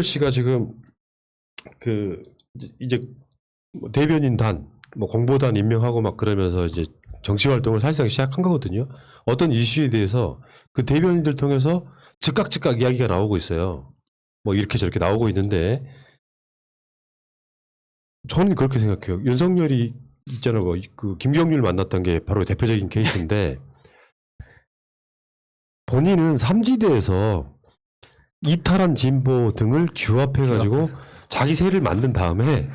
씨가 지금 그 이제 뭐 대변인단, 뭐 공보단 임명하고 막 그러면서 이제 정치 활동을 사실상 시작한 거거든요. 어떤 이슈에 대해서 그 대변인들 통해서 즉각 이야기가 나오고 있어요. 뭐 이렇게 저렇게 나오고 있는데 저는 그렇게 생각해요. 윤석열이 있잖아요. 뭐 그 김경률 만났던 게 바로 대표적인 케이스인데 본인은 삼지대에서 이탈한 진보 등을 규합해가지고 자기 세를 만든 다음에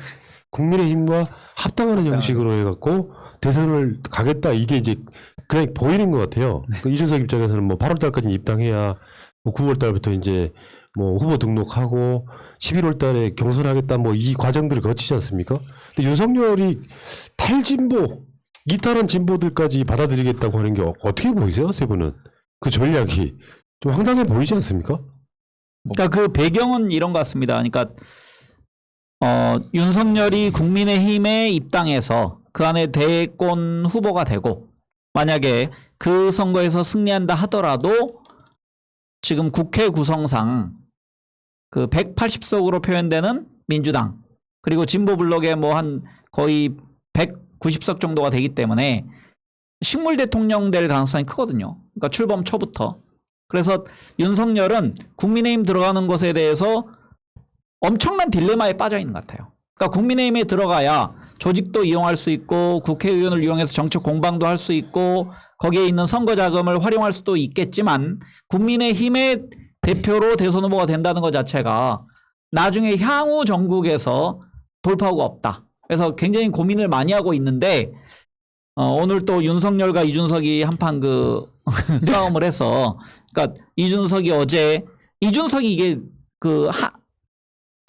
국민의힘과 합당하는 형식으로 해갖고 대선을 가겠다. 이게 이제 그냥 보이는 것 같아요. 네. 그 이준석 입장에서는 뭐 8월 달까지 입당해야 뭐 9월 달부터 이제 뭐 후보 등록하고 11월 달에 경선하겠다. 뭐 이 과정들을 거치지 않습니까? 근데 윤석열이 탈진보, 이탈한 진보들까지 받아들이겠다고 하는 게 어떻게 보이세요? 세 분은? 그 전략이 좀 황당해 보이지 않습니까? 그러니까 그 배경은 이런 것 같습니다. 그러니까 윤석열이 국민의힘에 입당해서 그 안에 대권 후보가 되고 만약에 그 선거에서 승리한다 하더라도 지금 국회 구성상 그 180석으로 표현되는 민주당 그리고 진보 블록에 뭐 한 거의 190석 정도가 되기 때문에 식물 대통령 될 가능성이 크거든요. 그러니까 출범 초부터. 그래서 윤석열은 국민의힘 들어가는 것에 대해서 엄청난 딜레마에 빠져 있는 것 같아요. 그러니까 국민의힘에 들어가야 조직도 이용할 수 있고 국회의원을 이용해서 정책 공방도 할 수 있고 거기에 있는 선거 자금을 활용할 수도 있겠지만 국민의힘의 대표로 대선 후보가 된다는 것 자체가 나중에 향후 전국에서 돌파구가 없다. 그래서 굉장히 고민을 많이 하고 있는데 오늘 또 윤석열과 이준석이 한판 그 싸움을 해서 그러니까 이준석이 어제 이준석이 이게 그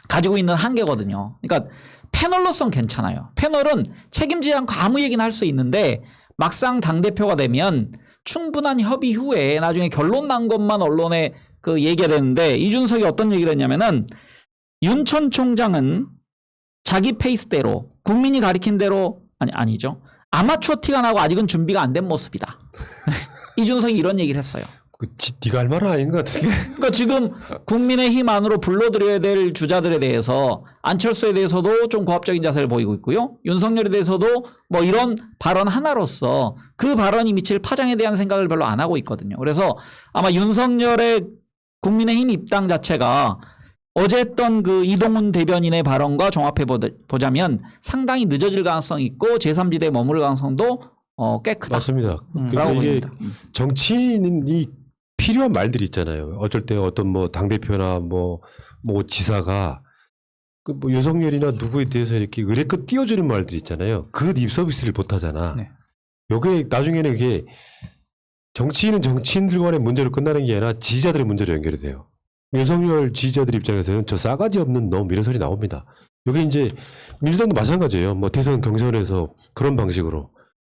가지고 있는 한계거든요. 그러니까 패널로선 괜찮아요. 패널은 책임지지 않고 아무 얘기나 할 수 있는데 막상 당대표가 되면 충분한 협의 후에 나중에 결론 난 것만 언론에 그 얘기가 되는데 이준석이 어떤 얘기를 했냐면은 윤천 총장은 자기 페이스대로 국민이 가리킨 대로 아니죠. 아마추어 티가 나고 아직은 준비가 안 된 모습이다. 이준석이 이런 얘기를 했어요. 네가 할 말은 아닌 것 같은데. 그러니까 지금 국민의힘 안으로 불러들여야 될 주자들에 대해서 안철수에 대해서도 좀 고압적인 자세를 보이고 있고요. 윤석열에 대해서도 뭐 이런 발언 하나로서 그 발언이 미칠 파장에 대한 생각을 별로 안 하고 있거든요. 그래서 아마 윤석열의 국민의힘 입당 자체가 어제 했던 그 이동훈 대변인의 발언과 종합해 보자면 상당히 늦어질 가능성이 있고 제3지대에 머무를 가능성도 꽤 크다. 맞습니다. 그러니까 이게 정치인이 필요한 말들이 있잖아요. 어쩔 때 어떤 뭐 당대표나 뭐 지사가 그 뭐 윤석열이나 누구에 대해서 이렇게 의례껏 띄워주는 말들이 있잖아요. 그 립 서비스를 못 하잖아. 네. 요게 나중에는 그게 정치인은 정치인들 간의 문제로 끝나는 게 아니라 지지자들의 문제로 연결이 돼요. 윤석열 지지자들 입장에서는 저 싸가지 없는 놈 이런 소리 나옵니다. 요게 이제 민주당도 마찬가지예요. 뭐 대선 경선에서 그런 방식으로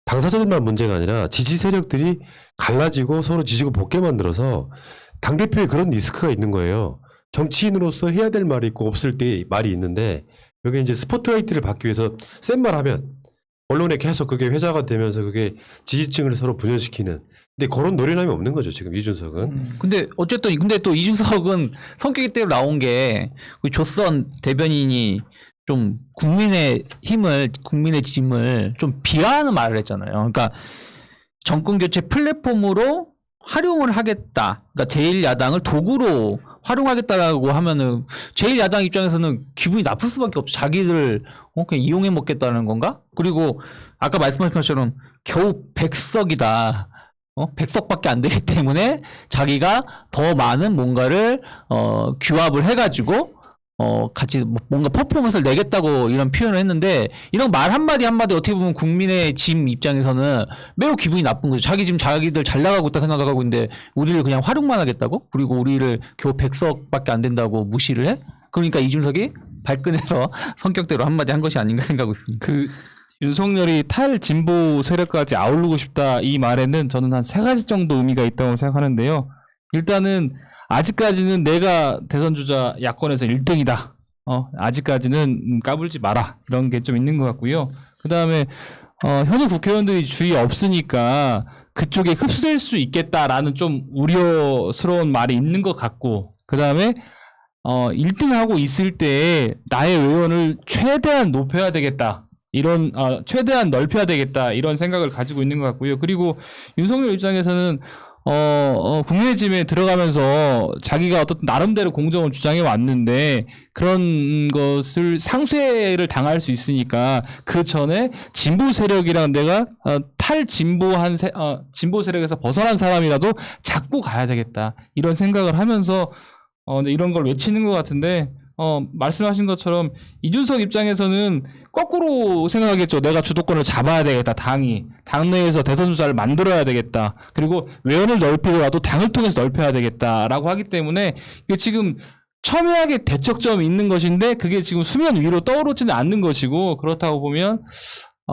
당사자들만 문제가 아니라 지지 세력들이 갈라지고 서로 지지고 볶게 만들어서 당대표에 그런 리스크가 있는 거예요. 정치인으로서 해야 될 말이 있고 없을 때 말이 있는데 여기 이제 스포트라이트를 받기 위해서 센 말 하면 언론에 계속 그게 회자가 되면서 그게 지지층을 서로 분열시키는 근데 그런 노련함이 없는 거죠 지금 이준석은. 근데 어쨌든 근데 또 이준석은 성격이 대로 나온 게 조선 대변인이 좀 국민의 힘을 국민의 짐을 좀 비하하는 말을 했잖아요. 그러니까 정권 교체 플랫폼으로 활용을 하겠다. 그러니까 제1야당을 도구로 활용하겠다라고 하면은 제1야당 입장에서는 기분이 나쁠 수밖에 없죠. 자기들 그냥 이용해 먹겠다는 건가? 그리고 아까 말씀하신 것처럼 겨우 100석이다. 100석밖에 안 되기 때문에 자기가 더 많은 뭔가를 규합을 해가지고 같이 뭔가 퍼포먼스를 내겠다고 이런 표현을 했는데 이런 말 한마디 어떻게 보면 국민의 짐 입장에서는 매우 기분이 나쁜 거죠. 자기 지금 자기들 잘 나가고 있다 생각하고 있는데 우리를 그냥 활용만 하겠다고? 그리고 우리를 겨우 100석밖에 안 된다고 무시를 해? 그러니까 이준석이 발끈해서 성격대로 한마디 한 것이 아닌가 생각하고 있습니다. 그 윤석열이 탈진보 세력까지 아우르고 싶다 이 말에는 저는 한 3가지 정도 의미가 있다고 생각하는데요. 일단은 아직까지는 내가 대선주자 야권에서 1등이다. 아직까지는 까불지 마라. 이런 게 좀 있는 것 같고요. 그 다음에 현역 국회의원들이 주위에 없으니까 그쪽에 흡수될 수 있겠다라는 좀 우려스러운 말이 있는 것 같고 그 다음에 1등하고 있을 때 나의 외연을 최대한 높여야 되겠다. 이런 최대한 넓혀야 되겠다. 이런 생각을 가지고 있는 것 같고요. 그리고 윤석열 입장에서는 국민의힘에 들어가면서 자기가 어떤 나름대로 공정을 주장해 왔는데 그런 것을 상쇄를 당할 수 있으니까 그 전에 진보 세력이랑 내가 진보 세력에서 벗어난 사람이라도 잡고 가야 되겠다. 이런 생각을 하면서 이런 걸 외치는 것 같은데 말씀하신 것처럼 이준석 입장에서는 거꾸로 생각하겠죠. 내가 주도권을 잡아야 되겠다. 당내에서 대선 주자를 만들어야 되겠다. 그리고 외연을 넓히더라도 당을 통해서 넓혀야 되겠다라고 하기 때문에 이게 지금 첨예하게 대척점이 있는 것인데 그게 지금 수면 위로 떠오르지는 않는 것이고 그렇다고 보면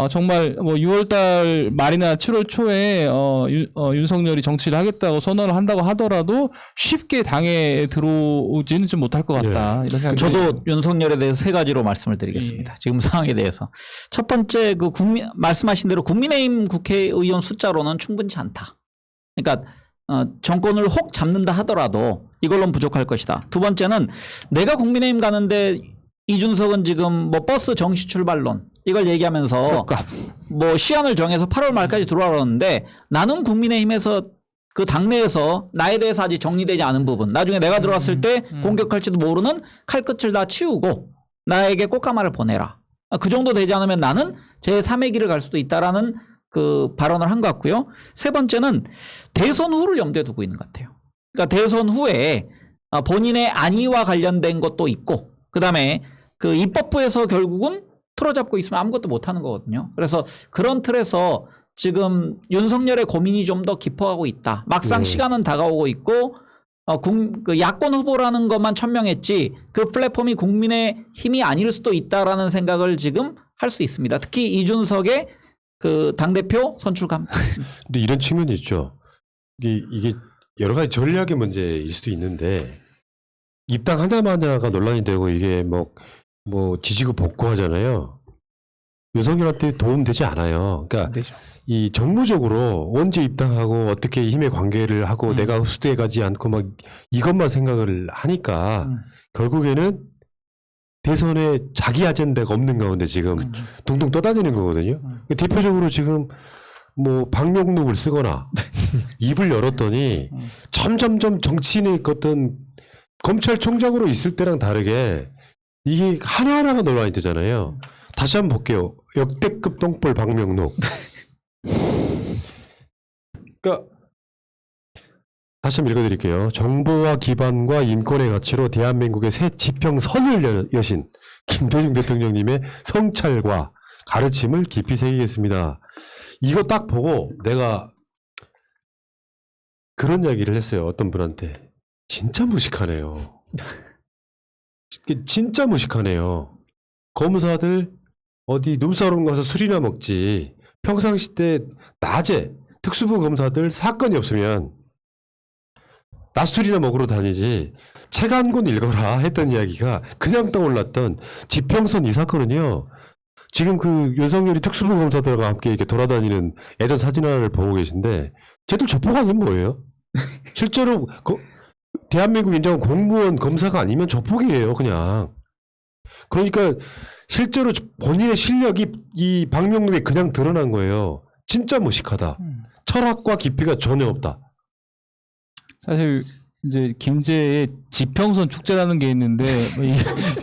정말 6월달 말이나 7월 초에 윤석열이 정치를 하겠다고 선언을 한다고 하더라도 쉽게 당에 들어오지는 좀 못할 것 같다. 이런 생각이 저도 들어요. 윤석열에 대해서 세 가지로 말씀을 드리겠습니다. 지금 상황에 대해서. 첫 번째, 말씀하신 대로 국민의힘 국회의원 숫자로는 충분치 않다. 그러니까 정권을 혹 잡는다 하더라도 이걸로는 부족할 것이다. 두 번째는 내가 국민의힘 가는데 이준석은 지금 버스 정시 출발론 이걸 얘기하면서 시한을 정해서 8월 말까지 들어오라는데 나는 국민의힘에서 그 당내에서 나에 대해서 아직 정리되지 않은 부분 나중에 내가 들어왔을 때 공격할지도 모르는 칼끝을 다 치우고 나에게 꽃가마를 보내라. 그 정도 되지 않으면 나는 제3의 길을 갈 수도 있다라는 그 발언을 한 것 같고요. 세 번째는 대선 후를 염두에 두고 있는 것 같아요. 그러니까 대선 후에 본인의 안위와 관련된 것도 있고 그다음에 그 입법부에서 결국은 틀어잡고 있으면 아무것도 못하는 거거든요. 그래서 그런 틀에서 지금 윤석열의 고민이 좀 더 깊어가고 있다. 막상 시간은 다가오고 있고 그 야권 후보라는 것만 천명했지 그 플랫폼이 국민의 힘이 아닐 수도 있다라는 생각을 지금 할 수 있습니다. 특히 이준석의 그 당대표 선출감. 근데 이런 측면이 있죠. 이게 여러 가지 전략의 문제일 수도 있는데 입당하자마자가 논란이 되고 이게 지지고 복구하잖아요. 윤석열한테 도움되지 않아요. 그러니까 이 정무적으로 언제 입당하고 어떻게 힘의 관계를 하고 내가 흡수돼 가지 않고 이것만 생각을 하니까 결국에는 대선에 자기 아젠다가 없는 가운데 지금 둥둥 떠다니는 거거든요. 대표적으로 지금 방명록을 쓰거나 입을 열었더니 점점점 정치인의 어떤 검찰총장으로 있을 때랑 다르게 이게 하나하나가 논란이 되잖아요. 다시 한번 볼게요. 역대급 똥볼 방명록. 그러니까 다시 한번 읽어드릴게요. 정보와 기반과 인권의 가치로 대한민국의 새 지평선을 여신 김대중 대통령님의 성찰과 가르침을 깊이 새기겠습니다. 이거 딱 보고 내가 그런 이야기를 했어요. 어떤 분한테. 진짜 무식하네요. 진짜 무식하네요. 검사들 어디 눈사람 가서 술이나 먹지. 평상시 때 낮에 특수부 검사들 사건이 없으면 낮술이나 먹으러 다니지. 책 한 권 읽어라 했던 이야기가 그냥 떠올랐던 지평선 이 사건은요. 지금 그 윤석열이 특수부 검사들과 함께 이렇게 돌아다니는 예전 사진 하나를 보고 계신데 쟤들 조폭 아니면 뭐예요? 실제로 대한민국 인정한 공무원 검사가 아니면 조폭이에요, 그냥. 그러니까 실제로 본인의 실력이 이 방명록에 그냥 드러난 거예요. 진짜 무식하다. 철학과 깊이가 전혀 없다. 사실 이제 김제의 지평선 축제라는 게 있는데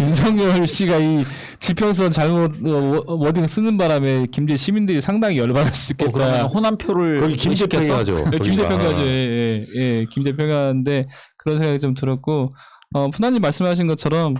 윤석열 씨가 이 지평선 잘못 워딩 쓰는 바람에 김제 시민들이 상당히 열받을 수 있겠다. 그러면 호남표를 거기 김제평야죠. 김제평야죠. 예, 김제평야인데 그런 생각이 좀 들었고 푸나님 말씀하신 것처럼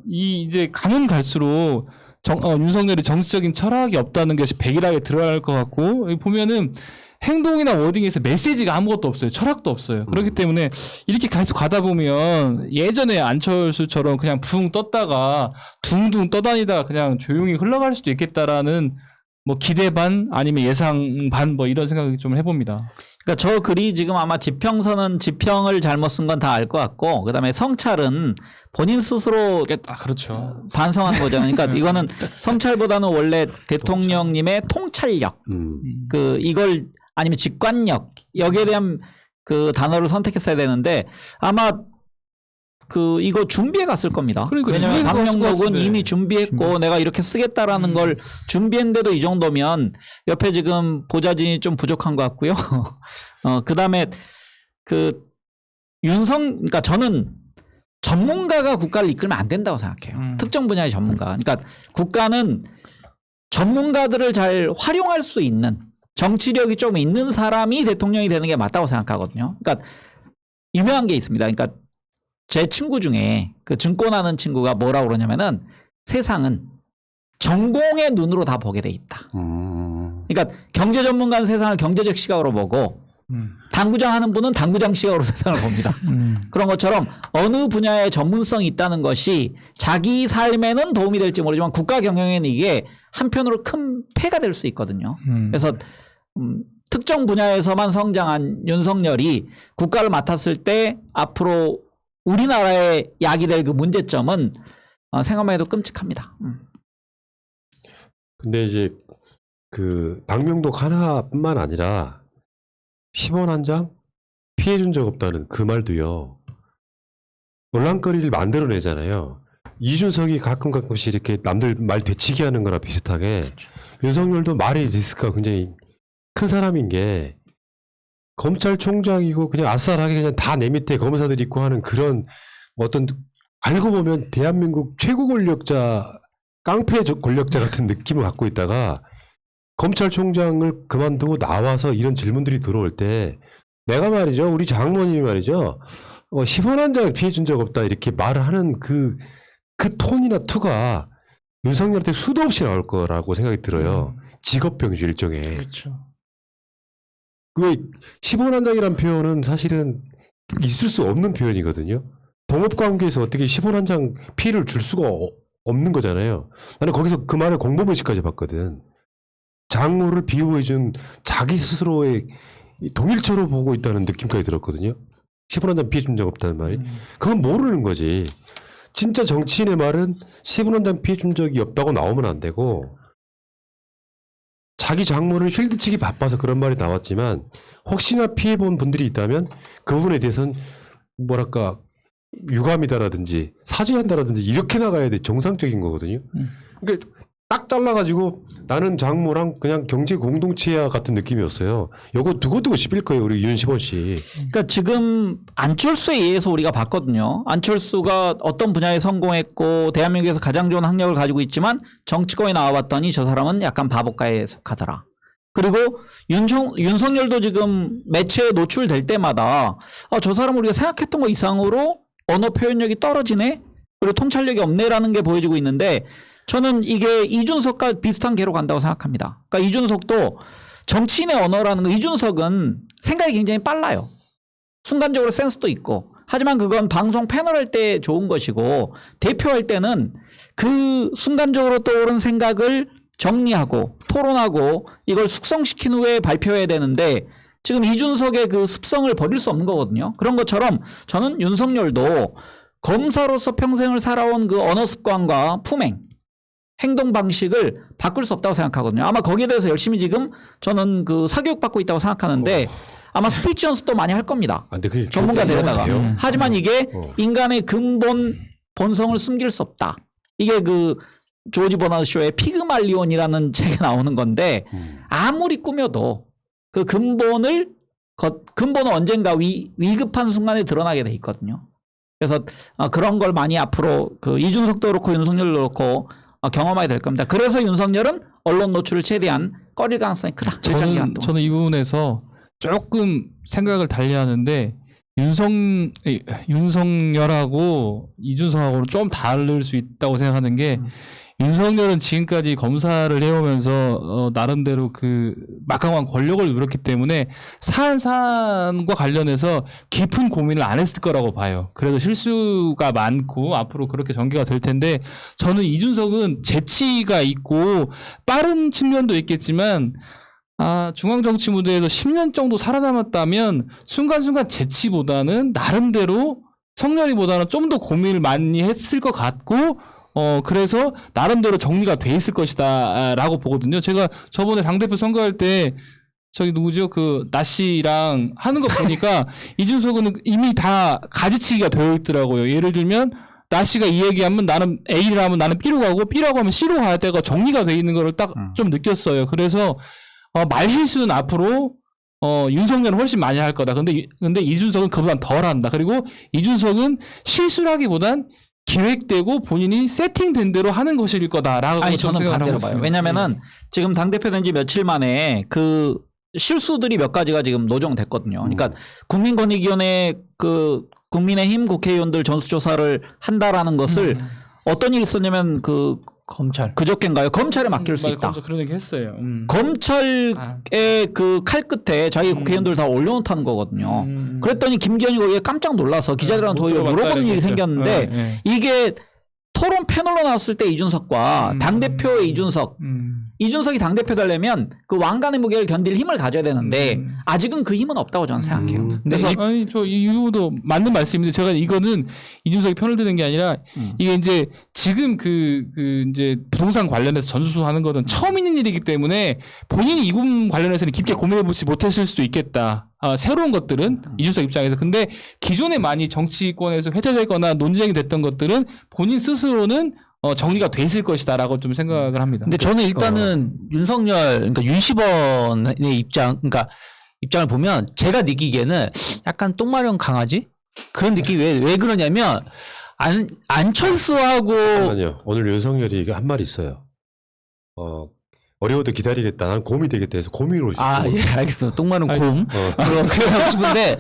이제 가면 갈수록 윤석열이 정치적인 철학이 없다는 것이 백일하게 드러날 것 같고 여기 보면은 행동이나 워딩에서 메시지가 아무것도 없어요. 철학도 없어요. 그렇기 때문에 이렇게 계속 가다 보면 예전에 안철수처럼 그냥 붕 떴다가 둥둥 떠다니다가 그냥 조용히 흘러갈 수도 있겠다라는 기대 반 아니면 예상 반 이런 생각을 좀 해봅니다. 그러니까 저 글이 지금 아마 지평선은 지평을 잘못 쓴 건 다 알 것 같고 그다음에 성찰은 본인 스스로 그렇죠. 반성한 거잖아요. 그러니까 이거는 성찰보다는 원래 대통령님의 통찰력 이걸 아니면 직관력 여기에 대한 그 단어를 선택했어야 되는데 아마 이거 준비해 갔을 겁니다. 그러니까 왜냐면 준비해 갔을 것 박명록은 같은데. 이미 준비했고 내가 이렇게 쓰겠다라는 걸 준비했는데도 이 정도면 옆에 지금 보좌진이 좀 부족한 것 같고요. 그다음에 그러니까 저는 전문가가 국가를 이끌면 안 된다고 생각해요. 특정 분야의 전문가. 그러니까 국가는 전문가들을 잘 활용할 수 있는 정치력이 좀 있는 사람이 대통령이 되는 게 맞다고 생각하거든요. 그러니까 유명한 게 있습니다. 그러니까 제 친구 중에 그 증권하는 친구가 뭐라고 그러냐면은 세상은 전공의 눈으로 다 보게 돼 있다. 그러니까 경제 전문가는 세상을 경제적 시각으로 보고 당구장 하는 분은 당구장 시각으로 세상을 봅니다. 그런 것처럼 어느 분야에 전문성이 있다는 것이 자기 삶에는 도움이 될지 모르지만 국가 경영에는 이게 한편으로 큰 폐가 될 수 있거든요. 그래서 특정 분야에서만 성장한 윤석열이 국가를 맡았을 때 앞으로 우리나라에 야기될 그 문제점은 생각만 해도 끔찍합니다. 근데 이제 그 박명록 하나뿐만 아니라 10원 한 장 피해 준 적 없다는 그 말도요. 논란거리를 만들어내잖아요. 이준석이 가끔씩 이렇게 남들 말 되치기 하는 거나 비슷하게 윤석열도 말의 리스크가 굉장히 큰 사람인 게 검찰총장이고 그냥 아싸하게 그냥 다 내 밑에 검사들이 있고 하는 그런 어떤 알고 보면 대한민국 최고 권력자 깡패 권력자 같은 느낌을 갖고 있다가 검찰총장을 그만두고 나와서 이런 질문들이 들어올 때 내가 말이죠. 우리 장모님이 말이죠. 10원 한 장 피해 준 적 없다 이렇게 말을 하는 그 톤이나 투가 윤석열한테 수도 없이 나올 거라고 생각이 들어요. 직업병이죠 일종의. 그렇죠. 왜 10원 한 장이라는 표현은 사실은 있을 수 없는 표현이거든요. 동업관계에서 어떻게 10원 한 장 피해를 줄 수가 없는 거잖아요. 나는 거기서 그 말을 공범의식까지 봤거든. 장모를 비호해준 자기 스스로의 동일처로 보고 있다는 느낌까지 들었거든요. 10원 한 장 피해 준 적 없다는 말이. 그건 모르는 거지. 진짜 정치인의 말은 10원 한 장 피해 준 적이 없다고 나오면 안 되고 자기 장모를 쉴드치기 바빠서 그런 말이 나왔지만 혹시나 피해본 분들이 있다면 그 부분에 대해서는 뭐랄까 유감이다라든지 사죄한다라든지 이렇게 나가야 돼. 정상적인 거거든요. 그러니까 딱 잘라가지고 나는 장모랑 그냥 경제 공동체야 같은 느낌이었어요. 요거 두고두고 씹을 거예요. 우리 윤시원 씨. 그러니까 지금 안철수에 의해서 우리가 봤거든요. 안철수가 어떤 분야에 성공했고 대한민국에서 가장 좋은 학력을 가지고 있지만 정치권에 나와봤더니 저 사람은 약간 바보가에 속하더라. 그리고 윤석열도 지금 매체에 노출될 때마다 저 사람 우리가 생각했던 것 이상으로 언어 표현력이 떨어지네? 그리고 통찰력이 없네라는 게 보여지고 있는데 저는 이게 이준석과 비슷한 개로 간다고 생각합니다. 그러니까 이준석도 정치인의 언어라는 거 이준석은 생각이 굉장히 빨라요. 순간적으로 센스도 있고 하지만 그건 방송 패널 할 때 좋은 것이고 대표할 때는 그 순간적으로 떠오른 생각을 정리하고 토론하고 이걸 숙성시킨 후에 발표해야 되는데 지금 이준석의 그 습성을 버릴 수 없는 거거든요. 그런 것처럼 저는 윤석열도 검사로서 평생을 살아온 그 언어 습관과 품행 행동 방식을 바꿀 수 없다고 생각하거든요. 아마 거기에 대해서 열심히 지금 저는 그 사교육 받고 있다고 생각하는데 아마 스피치 연습도 많이 할 겁니다. 근데 그게 전문가 데려다가. 돼요? 하지만 이게 인간의 근본 본성을 숨길 수 없다. 이게 그 조지 버나드 쇼의 피그말리온이라는 책에 나오는 건데 아무리 꾸며도 그 근본은 언젠가 위급한 순간에 드러나게 돼 있거든요. 그래서 그런 걸 많이 앞으로 그 이준석도 그렇고 윤석열도 그렇고 경험하게 될 겁니다. 그래서 윤석열은 언론 노출을 최대한 꺼릴 가능성이 크다. 일정 기간 동안. 저는 이 부분에서 조금 생각을 달리하는데 윤석열하고 이준석하고는 좀 다를 수 있다고 생각하는 게 윤석열은 지금까지 검사를 해오면서 나름대로 그 막강한 권력을 누렸기 때문에 사안과 관련해서 깊은 고민을 안 했을 거라고 봐요. 그래도 실수가 많고 앞으로 그렇게 전개가 될 텐데 저는 이준석은 재치가 있고 빠른 측면도 있겠지만 중앙정치 무대에서 10년 정도 살아남았다면 순간순간 재치보다는 나름대로 성렬이보다는 좀 더 고민을 많이 했을 것 같고 그래서 나름대로 정리가 돼 있을 것이다 라고 보거든요. 제가 저번에 당대표 선거할 때 저기 누구죠? 그 나씨랑 하는 거 보니까 이준석은 이미 다 가지치기가 되어 있더라고요. 예를 들면 나씨가 이 얘기하면 나는 A를 하면 나는 B로 가고 B라고 하면 C로 가야 되가 정리가 돼 있는 거를 딱 좀 느꼈어요. 그래서 말실수는 앞으로 윤석열은 훨씬 많이 할 거다. 근데 이준석은 그보단 덜 한다. 그리고 이준석은 실수라기보단 기획되고 본인이 세팅된 대로 하는 것일 거다라고 아니 저는 생각을 반대로 하고 봐요. 있습니다. 왜냐면은 지금 당대표 된 지 며칠 만에 그 실수들이 몇 가지가 지금 노정됐거든요. 그러니까 국민권익위원회 그 국민의힘 국회의원들 전수조사를 한다라는 것을 어떤 일이 있었냐면 그 검찰. 그저께인가요? 검찰에 맡길 수 맞아요. 있다. 검사 그런 얘기 했어요. 검찰의 그 칼 끝에 자기 국회의원들 다 올려놓다는 거거든요. 그랬더니 김기현이 거기에 깜짝 놀라서 기자들한테 못 오히려 들어봤다 물어보는 일이 이랬어요. 생겼는데 네. 이게 토론 패널로 나왔을 때 이준석과 당대표의 이준석이 당대표 되려면 그 왕관의 무게를 견딜 힘을 가져야 되는데 아직은 그 힘은 없다고 저는 생각해요. 그래서 아니 저 이유도 맞는 말씀인데 제가 이거는 이준석이 편을 드는 게 아니라 이게 이제 지금 그 이제 부동산 관련해서 전수조사하는 거는 처음 있는 일이기 때문에 본인이 이 부분 관련해서는 깊게 고민해보지 못했을 수도 있겠다. 새로운 것들은 이준석 입장에서. 근데 기존에 많이 정치권에서 회자되거나 논쟁이 됐던 것들은 본인 스스로는 정리가 돼 있을 것이다라고 좀 생각을 합니다. 근데 저는 일단은 윤석열, 그러니까 윤시번의 입장을 보면 제가 느끼기에는 약간 똥마려운 강아지 그런 느낌이 왜 그러냐면 안철수하고 잠깐만요. 오늘 윤석열이 이게 한 말이 있어요. 어려워도 기다리겠다. 나는 곰이 되겠다 해서 곰이로 오셨고. 예, 알겠습니다. 똥마려운 곰. 그러고 싶은데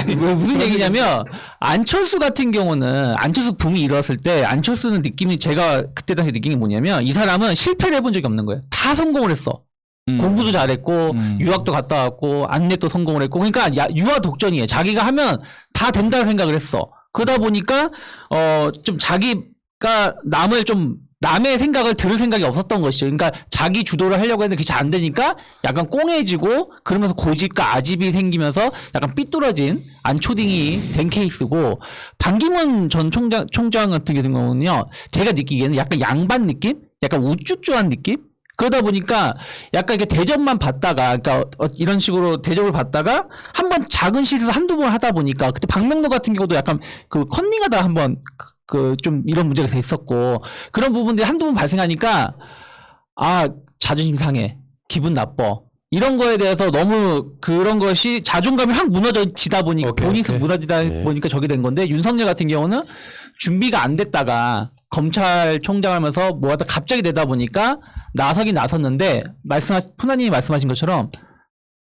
왜 무슨 얘기냐면 안철수 같은 경우는 안철수 붐이 일어났을 때 안철수는 느낌이 제가 그때 당시 느낀 게 뭐냐면 이 사람은 실패를 해본 적이 없는 거예요. 다 성공을 했어. 공부도 잘했고 유학도 갔다 왔고 안랩도 성공을 했고 그러니까 유아 독전이에요. 자기가 하면 다 된다는 생각을 했어. 그러다 보니까 좀 자기가 남의 생각을 들을 생각이 없었던 것이죠. 그러니까 자기 주도를 하려고 했는데 그게 잘 안 되니까 약간 꽁해지고 그러면서 고집과 아집이 생기면서 약간 삐뚤어진 안초딩이 된 케이스고 반기문 전 총장 같은 경우는요. 제가 느끼기에는 약간 양반 느낌? 약간 우쭈쭈한 느낌? 그러다 보니까 약간 이렇게 대접만 받다가 그러니까 이런 식으로 대접을 받다가 한번 작은 실수 한두 번 하다 보니까 그때 박명록 같은 경우도 약간 그 컨닝하다 한번 좀 이런 문제가 있었고 그런 부분들이 한두 번 발생하니까 자존심 상해 기분 나빠 이런 거에 대해서 너무 그런 것이 자존감이 확 무너지다 보니까 본인이 무너지다 보니까 저게 된 건데 윤석열 같은 경우는 준비가 안 됐다가 검찰총장 하면서 뭐하다 갑자기 되다 보니까 나서긴 나섰는데 푸나님이 말씀하신 것처럼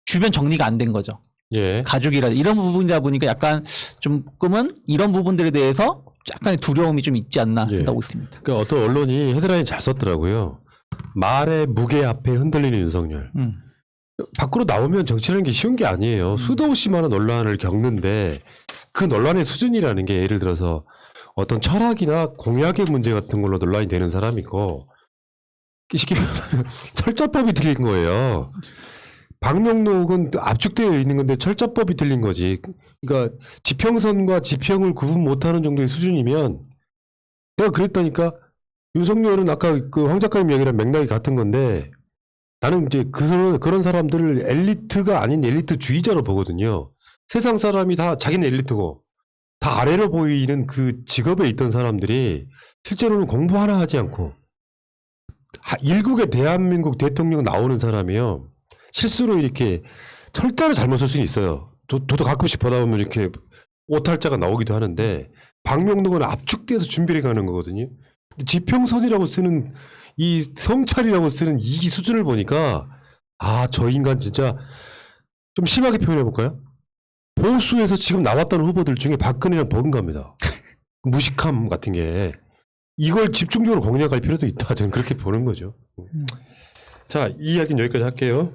주변 정리가 안 된 거죠. 예. 가족이라 이런 부분이다 보니까 약간 조금은 이런 부분들에 대해서 약간의 두려움이 좀 있지 않나 생각하고 있습니다. 그러니까 어떤 언론이 헤드라인 잘 썼더라고요. 말의 무게 앞에 흔들리는 윤석열. 밖으로 나오면 정치라는 게 쉬운 게 아니에요. 수도 없이 많은 논란을 겪는데 그 논란의 수준이라는 게 예를 들어서 어떤 철학이나 공약의 문제 같은 걸로 논란이 되는 사람이고 쉽게 말하면 철자법이 틀린 거예요. 박명록은 압축되어 있는 건데 철자법이 틀린 거지. 그러니까 지평선과 지평을 구분 못하는 정도의 수준이면 내가 그랬다니까. 윤석열은 아까 그 황 작가님 얘기랑 맥락이 같은 건데 나는 이제 그런 사람들을 엘리트가 아닌 엘리트주의자로 보거든요. 세상 사람이 다 자기는 엘리트고 다 아래로 보이는 그 직업에 있던 사람들이 실제로는 공부 하나 하지 않고 일국의 대한민국 대통령 나오는 사람이요. 실수로 이렇게 철자를 잘못 쓸 수는 있어요. 저도 가끔씩 보다 보면 이렇게 오탈자가 나오기도 하는데 박명록은 압축돼서 준비를 가는 거거든요. 지평선이라고 쓰는 이 성찰이라고 쓰는 이 수준을 보니까 저 인간 진짜 좀 심하게 표현해 볼까요? 보수에서 지금 나왔던 후보들 중에 박근혜랑 버금갑니다. 무식함 같은 게 이걸 집중적으로 공략할 필요도 있다. 저는 그렇게 보는 거죠. 자, 이 이야기는 여기까지 할게요.